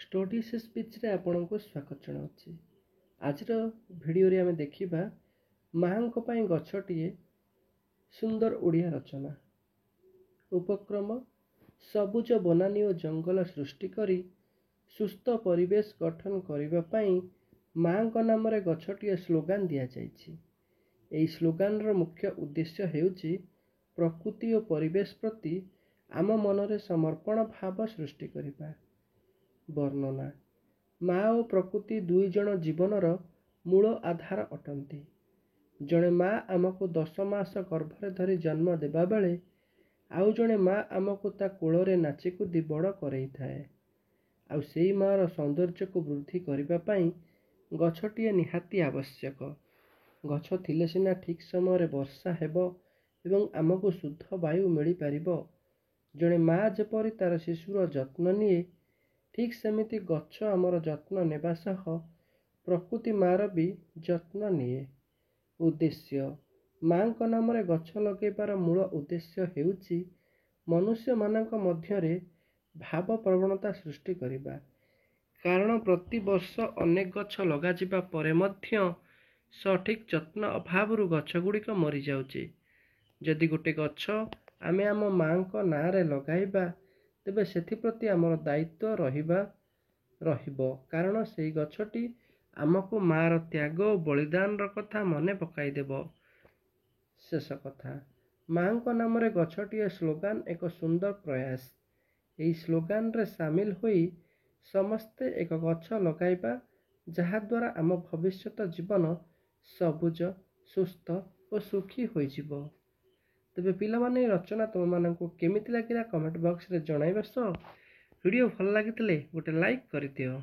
Studies speech रे आपनको स्वागत जनाऊँच। आज भिडियो आम देखा माँ गछटिए सुंदर ओडिया रचना उपक्रम सबुज बनानी और जंगल सृष्टि करी सुस्थ परिवेश गठन करने माँ नाम गछटिए स्लोगान दि जाइए। स्लोगान रो मुख्य उद्देश्य हेउची प्रकृति और परिवेश प्रति आम मनरे समर्पण भाव सृष्टि करिबा। वर्णना माँ और प्रकृति दुई जन जीवनर मूल आधार अटंती। जड़े माँ आमको 10 मास गर्भरे धरी जन्म देबा बेले आउ जड़े माँ आमको ता कोଳରେ नाचिकुदी बड़ करई थाए। आउ सेई माँर सौंदर्य को वृद्धि करने पाई गछटिए निहाती आवश्यक। गछ थिले सिना ठीक समय वर्षा हेबो एवं आमको शुद्ध वायु मिली पारिबो। जड़े माँ जेपरि तार शिशुर जत्न निए ठीक सेमिति गछ आमर जत्न नेबा सह प्रकृति मार भी जत्न निए। उद्देश्य माँ नाम गछ लगेबार मूल उद्देश्य हेउची मनुष्य मानक मध्यरे भाव प्रवणता सृष्टि करिबा। कारण प्रति वर्ष अनेक गछ लगा जिबा परे मध्य सठिक जत्न अभावरु गछ गुड़िक मरी जाउची। जदि गोटे गछ आमे आम माँ ना रे लगाइबा तेबे सेथिप्रति आमर दायित्व रहिबो। कारण सेई गछटी आमको मार त्याग और बलिदान कथा मने पकाई देबो। शेष कथा माँ नाम गछटिए स्लोगान एक सुंदर प्रयास। यही स्लोगान रे सामिल होई समस्ते एक गछ लगाइबा जहा द्वारा आम भविष्यत जीवन सबुज सुस्थ और सुखी होई जिवो। तेबे पिला माने रचना तुम मानक केमिति लागिला कमेंट बॉक्स रे जणाइबा सह वीडियो भल लागितले गोटे लाइक कर दियो।